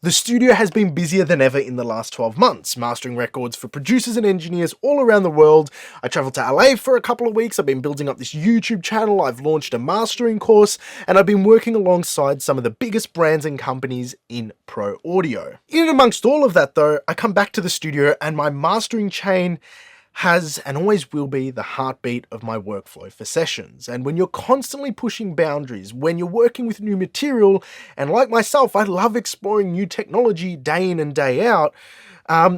The studio has been busier than ever in the last 12 months, mastering records for producers and engineers all around the world. I traveled to LA for a couple of weeks, I've been building up this YouTube channel, I've launched a mastering course, and I've been working alongside some of the biggest brands and companies in pro audio. In and amongst all of that though, I come back to the studio and my mastering chain has and always will be the heartbeat of my workflow for sessions. And when you're constantly pushing boundaries, when you're working with new material, and like myself, I love exploring new technology day in and day out,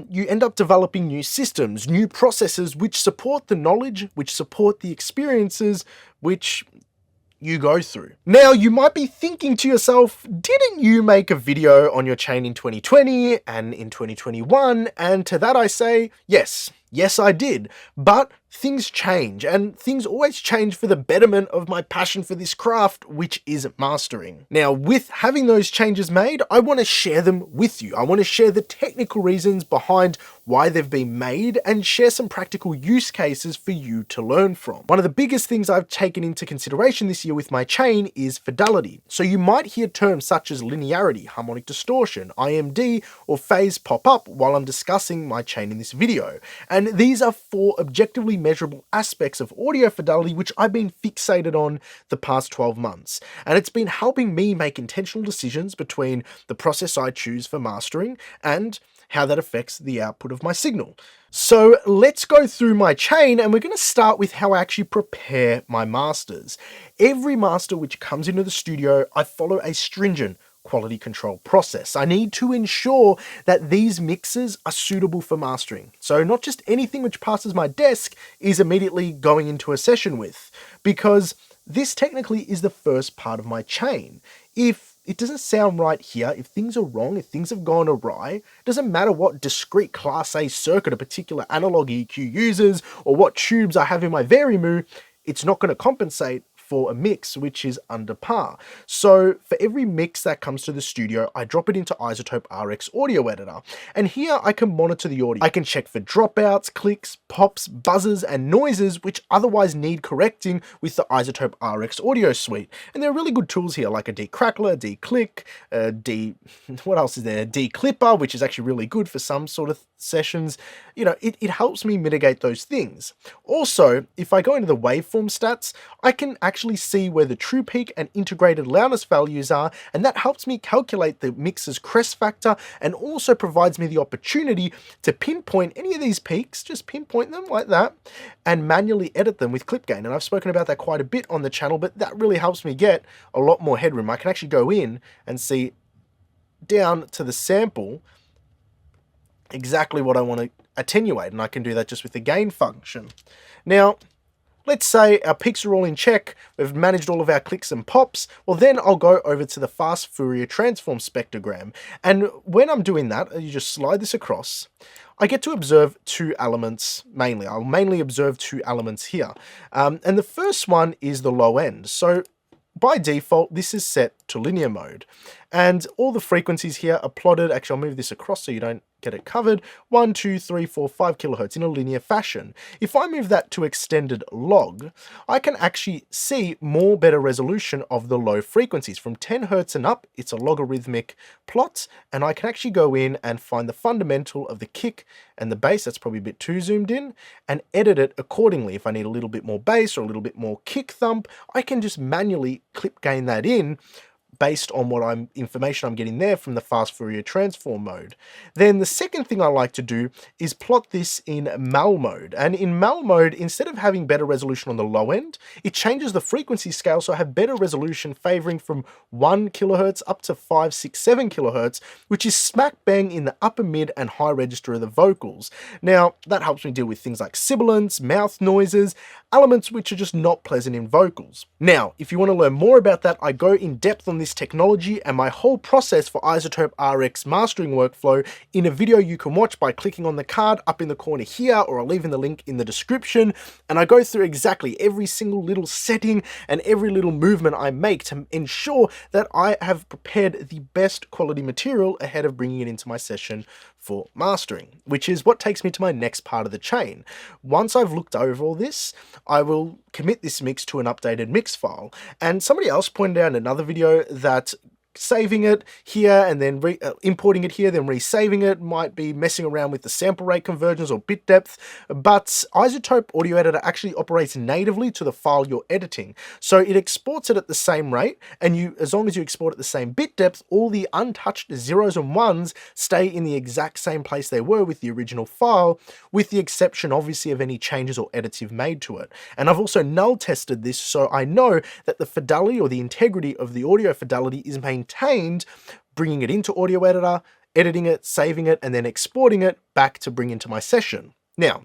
you end up developing new systems, new processes which support the knowledge, which support the experiences, which you go through. Now, you might be thinking to yourself, didn't you make a video on your chain in 2020 and in 2021? And to that I say, yes, I did. But things change, and things always change for the betterment of my passion for this craft, which is mastering. Now, with having those changes made, I want to share them with you. I want to share the technical reasons behind why they've been made and share some practical use cases for you to learn from. One of the biggest things I've taken into consideration this year with my chain is fidelity. So you might hear terms such as linearity, harmonic distortion, IMD, or phase pop up while I'm discussing my chain in this video. And these are four objectively measurable aspects of audio fidelity which I've been fixated on the past 12 months. And it's been helping me make intentional decisions between the process I choose for mastering and how that affects the output of my signal. So let's go through my chain, and we're going to start with how I actually prepare my masters. Every master which comes into the studio, I follow a stringent quality control process. I need to ensure that these mixes are suitable for mastering. So not just anything which passes my desk is immediately going into a session with, because this technically is the first part of my chain. If it doesn't sound right here, if things are wrong, if things have gone awry, it doesn't matter what discrete Class A circuit a particular analog EQ uses or what tubes I have in my Varimu, it's not going to compensate for a mix which is under par. So for every mix that comes to the studio, I drop it into iZotope RX Audio Editor. And here I can monitor the audio. I can check for dropouts, clicks, pops, buzzes, and noises which otherwise need correcting with the iZotope RX Audio Suite. And there are really good tools here like a decrackler, declick, what else is there? Declipper, which is actually really good for some sort of sessions. You know, it helps me mitigate those things. Also, if I go into the waveform stats, I can actually see where the true peak and integrated loudness values are, and that helps me calculate the mix's crest factor and also provides me the opportunity to pinpoint any of these peaks, just pinpoint them like that, and manually edit them with clip gain. And I've spoken about that quite a bit on the channel, but that really helps me get a lot more headroom. I can actually go in and see down to the sample exactly what I want to attenuate, and I can do that just with the gain function. Now, let's say our peaks are all in check, we've managed all of our clicks and pops, well then I'll go over to the fast Fourier transform spectrogram. And when I'm doing that, you just slide this across, I get to observe two elements mainly. I'll mainly observe two elements here. And the first one is the low end. So by default, this is set to linear mode. And all the frequencies here are plotted. Actually, I'll move this across so you don't get it covered. 1, 2, 3, 4, 5 kilohertz in a linear fashion. If I move that to extended log, I can actually see more better resolution of the low frequencies. From 10 hertz and up, it's a logarithmic plot, and I can actually go in and find the fundamental of the kick and the bass, that's probably a bit too zoomed in, and edit it accordingly. If I need a little bit more bass or a little bit more kick thump, I can just manually clip gain that in based on what information I'm getting there from the fast Fourier transform mode. Then the second thing I like to do is plot this in mal mode. And in mal mode, instead of having better resolution on the low end, it changes the frequency scale so I have better resolution favoring from 1 kilohertz up to 5, 6, 7 kilohertz, which is smack bang in the upper mid and high register of the vocals. Now, that helps me deal with things like sibilants, mouth noises, elements which are just not pleasant in vocals. Now, if you want to learn more about that, I go in depth on this technology and my whole process for iZotope RX mastering workflow in a video you can watch by clicking on the card up in the corner here, or I'll leave in the link in the description. And I go through exactly every single little setting and every little movement I make to ensure that I have prepared the best quality material ahead of bringing it into my session for mastering, which is what takes me to my next part of the chain. Once I've looked over all this, I will commit this mix to an updated mix file. And somebody else pointed out in another video that saving it here and then importing it here, then resaving it, might be messing around with the sample rate conversions or bit depth, but iZotope Audio Editor actually operates natively to the file you're editing. So it exports it at the same rate, and as long as you export at the same bit depth, all the untouched zeros and ones stay in the exact same place they were with the original file, with the exception obviously of any changes or edits you've made to it. And I've also null tested this, so I know that the fidelity or the integrity of the audio fidelity is maintained, bringing it into Audio Editor, editing it, saving it, and then exporting it back to bring into my session. Now,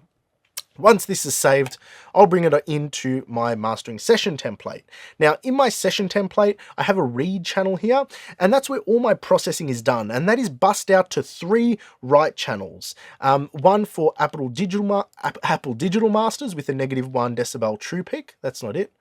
once this is saved, I'll bring it into my mastering session template. Now, in my session template, I have a read channel here, and that's where all my processing is done, and that is bussed out to 3 write channels. One for Apple Digital Masters with a -1 decibel true peak. That's not it.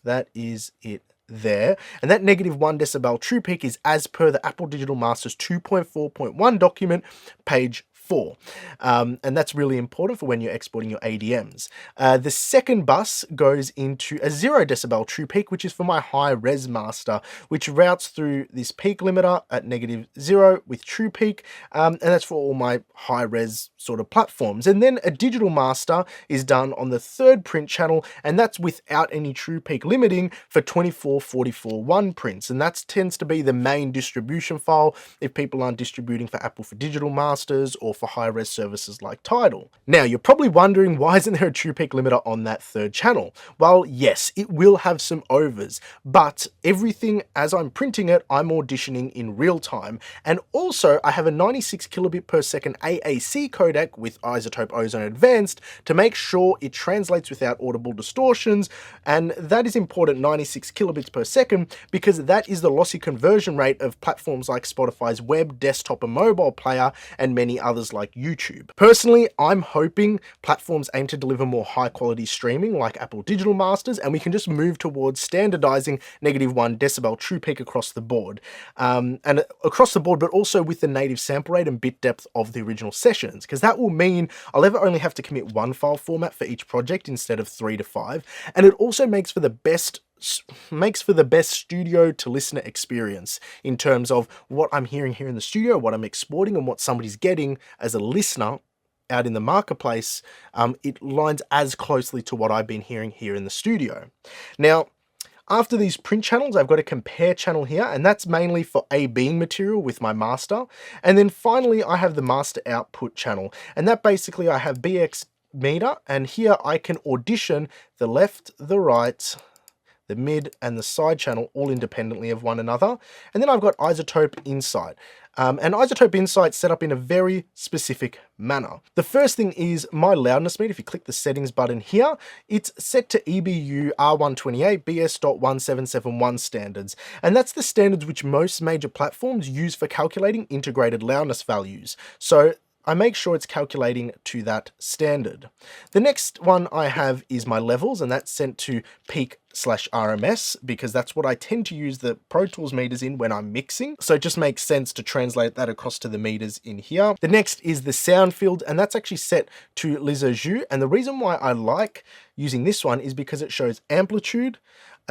That is it there. And that -1 decibel true peak is as per the Apple Digital Masters 2.4.1 document, page 4. And that's really important for when you're exporting your ADMs. The second bus goes into a 0 decibel true peak, which is for my high res master, which routes through this peak limiter at -0 with true peak. And that's for all my high res sort of platforms. And then a digital master is done on the third print channel, and that's without any true peak limiting for 2444.1 prints. And that tends to be the main distribution file if people aren't distributing for Apple for Digital Masters or for high-res services like Tidal. Now, you're probably wondering, why isn't there a true peak limiter on that third channel? Well, yes, it will have some overs, but everything as I'm printing it, I'm auditioning in real time. And also, I have a 96 kilobit per second AAC codec with iZotope Ozone Advanced to make sure it translates without audible distortions. And that is important, 96 kilobits per second, because that is the lossy conversion rate of platforms like Spotify's web, desktop, and mobile player, and many others like YouTube. Personally, I'm hoping platforms aim to deliver more high quality streaming like Apple Digital Masters, and we can just move towards standardizing -1 decibel true peak across the board. But also with the native sample rate and bit depth of the original sessions, because that will mean I'll ever only have to commit 1 file format for each project instead of 3 to 5. And it also makes for the best studio to listener experience in terms of what I'm hearing here in the studio, what I'm exporting, and what somebody's getting as a listener out in the marketplace. It lines as closely to what I've been hearing here in the studio. Now, after these print channels, I've got a compare channel here, and that's mainly for A/B material with my master. And then finally, I have the master output channel, and that basically I have BX meter, and here I can audition the left, the right, the mid, and the side channel all independently of one another. And then I've got iZotope Insight. And iZotope Insight set up in a very specific manner. The first thing is my loudness meter. If you click the settings button here, it's set to EBU R128 BS.1771 standards. And that's the standards which most major platforms use for calculating integrated loudness values. So I make sure it's calculating to that standard. The next one I have is my levels, and that's sent to peak/RMS because that's what I tend to use the Pro Tools meters in when I'm mixing. So it just makes sense to translate that across to the meters in here. The next is the sound field, and that's actually set to Lizarjou. And the reason why I like using this one is because it shows amplitude,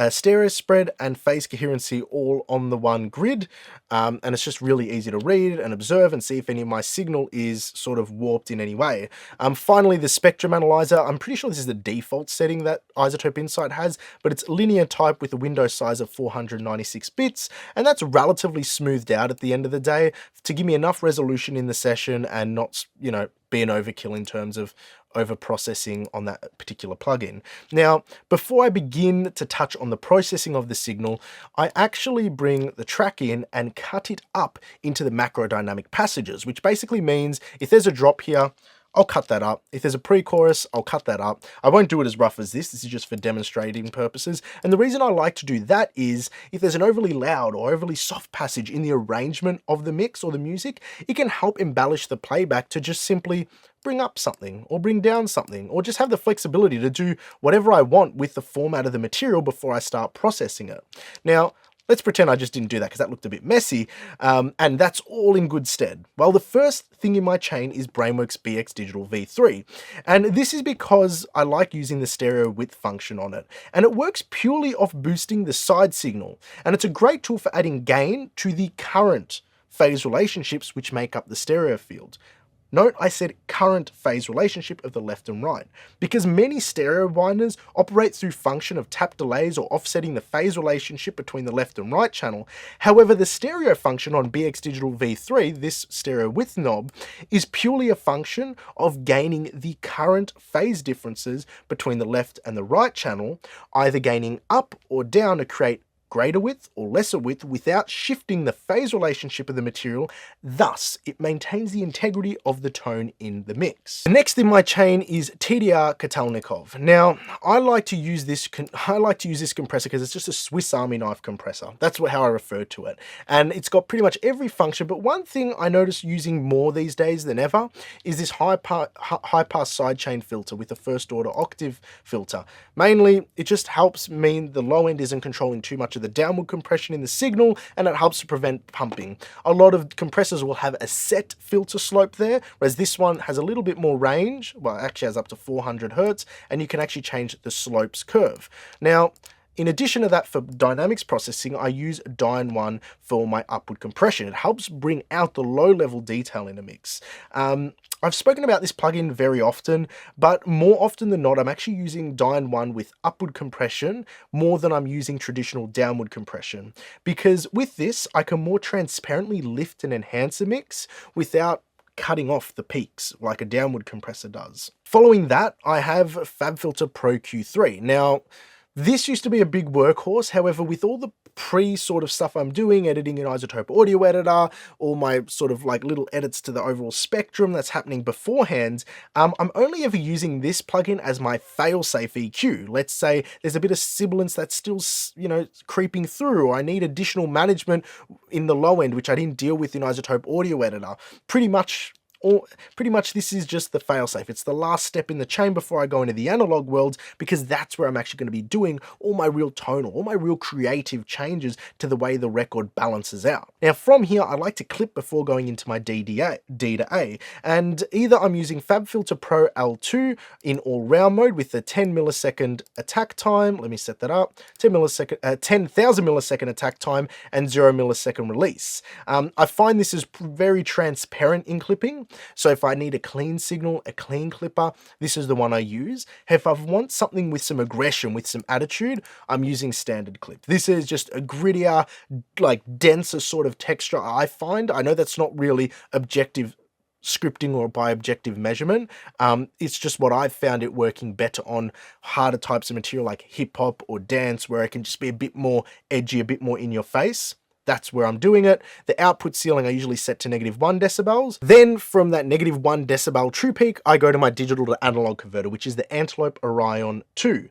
stereo spread, and phase coherency all on the one grid. And it's just really easy to read and observe and see if any of my signal is sort of warped in any way. Finally, the spectrum analyzer. I'm pretty sure this is the default setting that iZotope Insight has, but it's linear type with a window size of 496 bits. And that's relatively smoothed out at the end of the day to give me enough resolution in the session and not, be an overkill in terms of over processing on that particular plugin. Now, before I begin to touch on the processing of the signal, I actually bring the track in and cut it up into the macro dynamic passages, which basically means if there's a drop here, I'll cut that up. If there's a pre-chorus, I'll cut that up. I won't do it as rough as this. This is just for demonstrating purposes. And the reason I like to do that is if there's an overly loud or overly soft passage in the arrangement of the mix or the music, it can help embellish the playback to just simply bring up something or bring down something, or just have the flexibility to do whatever I want with the format of the material before I start processing it. Now, Let's pretend I just didn't do that because that looked a bit messy, and that's all in good stead. Well, the first thing in my chain is Brainworks BX Digital V3, and this is because I like using the stereo width function on it, and it works purely off boosting the side signal, and it's a great tool for adding gain to the current phase relationships which make up the stereo field. Note I said current phase relationship of the left and right, because many stereo binders operate through function of tap delays or offsetting the phase relationship between the left and right channel. However, the stereo function on BX Digital V3, this stereo width knob, is purely a function of gaining the current phase differences between the left and the right channel, either gaining up or down to create greater width or lesser width without shifting the phase relationship of the material. Thus, it maintains the integrity of the tone in the mix. The next in my chain is TDR Katalnikov. Now, I like to use this compressor because it's just a Swiss Army knife compressor. That's how I refer to it. And it's got pretty much every function, but one thing I notice using more these days than ever is this high pass sidechain filter with a first order octave filter. Mainly, it just helps mean the low end isn't controlling too much of the downward compression in the signal, and it helps to prevent pumping. A lot of compressors will have a set filter slope there, whereas this one has a little bit more range. Well, it actually has up to 400 Hertz, and you can actually change the slopes curve. Now, in addition to that, for dynamics processing, I use Dyne1 for my upward compression. It helps bring out the low-level detail in a mix. I've spoken about this plugin very often, but more often than not, I'm actually using Dyne1 with upward compression more than I'm using traditional downward compression. Because with this, I can more transparently lift and enhance a mix without cutting off the peaks like a downward compressor does. Following that, I have FabFilter Pro Q3. Now, this used to be a big workhorse, however, with all the sort of stuff I'm doing, editing in Isotope Audio Editor, all my sort of like little edits to the overall spectrum that's happening beforehand, I'm only ever using this plugin as my fail-safe EQ. Let's say there's a bit of sibilance that's still, creeping through, or I need additional management in the low end, which I didn't deal with in Isotope Audio Editor. Pretty much this is just the failsafe. It's the last step in the chain before I go into the analog world, because that's where I'm actually going to be doing all my real tonal, all my real creative changes to the way the record balances out. Now from here, I like to clip before going into my D to A, and either I'm using FabFilter Pro L2 in all round mode with the 10 millisecond attack time. Let me set that up. 10,000 millisecond attack time and 0 millisecond release. I find this is very transparent in clipping. So if I need a clean signal, a clean clipper, this is the one I use. If I want something with some aggression, with some attitude, I'm using standard clip. This is just a grittier, like denser sort of texture I find. I know that's not really objective scripting or by objective measurement. It's just what I've found it working better on harder types of material like hip hop or dance, where it can just be a bit more edgy, a bit more in your face. That's where I'm doing it. The output ceiling I usually set to -1 decibels. Then from that -1 decibel true peak, I go to my digital to analog converter, which is the Antelope Orion 2.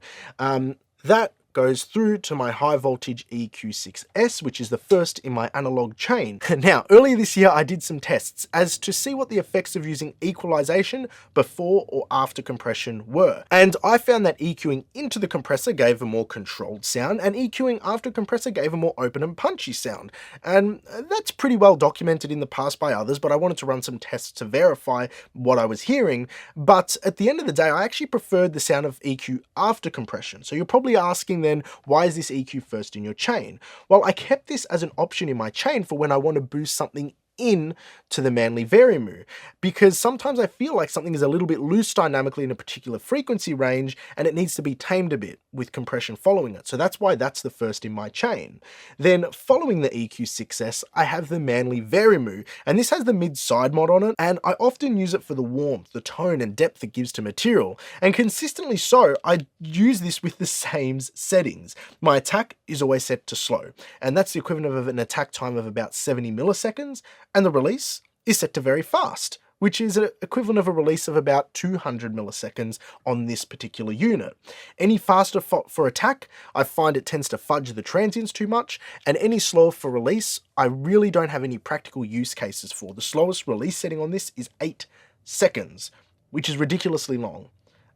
That goes through to my high voltage EQ6S, which is the first in my analog chain. Now, earlier this year, I did some tests as to see what the effects of using equalization before or after compression were. And I found that EQing into the compressor gave a more controlled sound, and EQing after compressor gave a more open and punchy sound. And that's pretty well documented in the past by others, but I wanted to run some tests to verify what I was hearing. But at the end of the day, I actually preferred the sound of EQ after compression. So you're probably asking then, why is this EQ first in your chain? Well, I kept this as an option in my chain for when I want to boost something in to the Manley Varimu, because sometimes I feel like something is a little bit loose dynamically in a particular frequency range and it needs to be tamed a bit with compression following it. So that's why that's the first in my chain. Then following the EQ6S, I have the Manley Varimu, and this has the mid-side mod on it, and I often use it for the warmth, the tone and depth it gives to material, and consistently so, I use this with the same settings. My attack is always set to slow, and that's the equivalent of an attack time of about 70 milliseconds, and the release is set to very fast, which is an equivalent of a release of about 200 milliseconds on this particular unit. Any faster for attack, I find it tends to fudge the transients too much, and any slower for release, I really don't have any practical use cases for. The slowest release setting on this is 8 seconds, which is ridiculously long.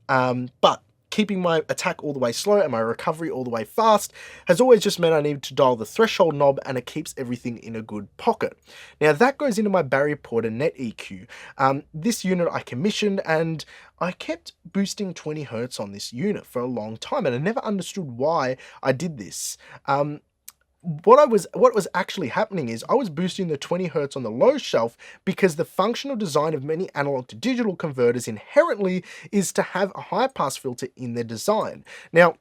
But keeping my attack all the way slow and my recovery all the way fast has always just meant I need to dial the threshold knob, and it keeps everything in a good pocket. Now that goes into my barrier porter net EQ. This unit I commissioned, and I kept boosting 20 Hz on this unit for a long time, and I never understood why I did this. What was actually happening is I was boosting the 20 Hz on the low shelf because the functional design of many analog to digital converters inherently is to have a high pass filter in their design. Now,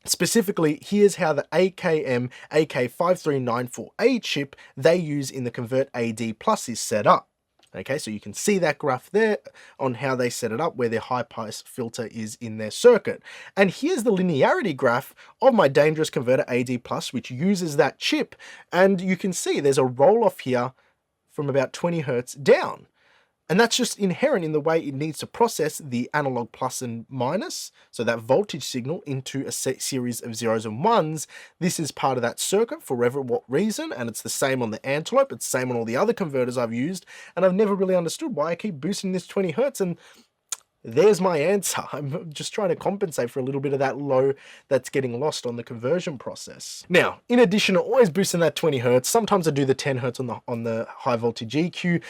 specifically, here's how the AKM AK5394A chip they use in the Convert AD Plus is set up. Okay, so you can see that graph there on how they set it up, where their high pass filter is in their circuit. And here's the linearity graph of my Dangerous Converter AD Plus, which uses that chip. And you can see there's a roll off here from about 20 Hz down. And that's just inherent in the way it needs to process the analog plus and minus, so that voltage signal, into a series of zeros and ones. This is part of that circuit for whatever what reason, and it's the same on the Antelope, it's the same on all the other converters I've used, and I've never really understood why I keep boosting this 20 Hz, and there's my answer. I'm just trying to compensate for a little bit of that low that's getting lost on the conversion process. Now, in addition to always boosting that 20 Hz, sometimes I do the 10 Hz on the high voltage EQ.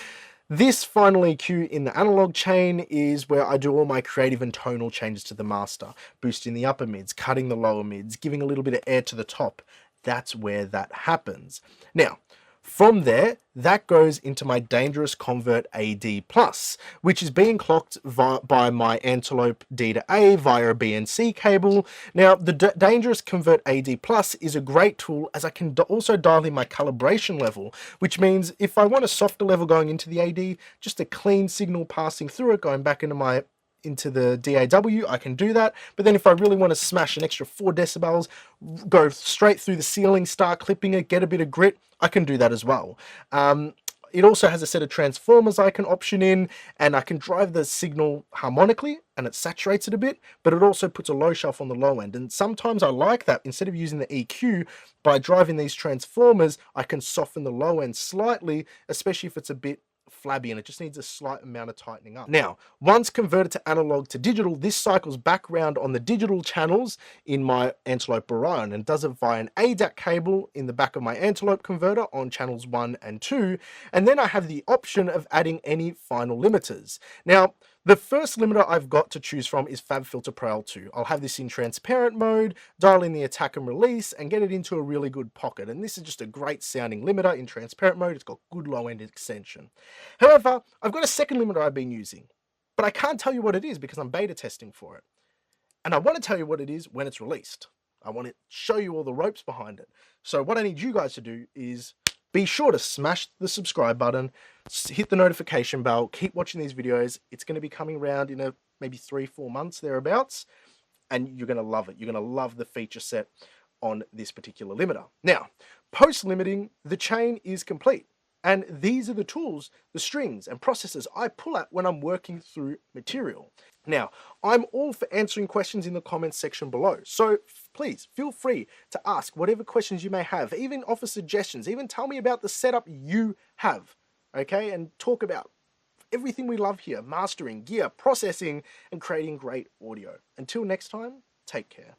This final EQ in the analog chain is where I do all my creative and tonal changes to the master, boosting the upper mids, cutting the lower mids, giving a little bit of air to the top. That's where that happens. Now, from there, that goes into my Dangerous Convert AD Plus, which is being clocked by my Antelope D to A via a BNC cable. Now, the Dangerous Convert AD Plus is a great tool, as I can also dial in my calibration level, which means if I want a softer level going into the AD, just a clean signal passing through it, going back into the DAW, I can do that. But then if I really want to smash an extra 4 decibels, go straight through the ceiling, start clipping it, get a bit of grit, I can do that as well. It also has a set of transformers I can option in, and I can drive the signal harmonically, and it saturates it a bit, but it also puts a low shelf on the low end. And sometimes I like that. Instead of using the EQ, by driving these transformers, I can soften the low end slightly, especially if it's a bit flabby and it just needs a slight amount of tightening up. Now, once converted to analog to digital, this cycles back round on the digital channels in my Antelope Orion and does it via an ADAC cable in the back of my Antelope converter on channels 1 and 2. And then I have the option of adding any final limiters. Now, the first limiter I've got to choose from is FabFilter Pro L2. I'll have this in transparent mode, dial in the attack and release, and get it into a really good pocket. And this is just a great sounding limiter in transparent mode. It's got good low end extension. However, I've got a second limiter I've been using, but I can't tell you what it is because I'm beta testing for it. And I want to tell you what it is when it's released. I want to show you all the ropes behind it. So what I need you guys to do is be sure to smash the subscribe button, hit the notification bell, keep watching these videos. It's going to be coming around in maybe 3-4 months thereabouts, and you're going to love it. You're going to love the feature set on this particular limiter. Now, post-limiting, the chain is complete. And these are the tools, the strings and processors I pull at when I'm working through material. Now, I'm all for answering questions in the comments section below. So please feel free to ask whatever questions you may have, even offer suggestions, even tell me about the setup you have, okay? And talk about everything we love here, mastering, gear, processing, and creating great audio. Until next time, take care.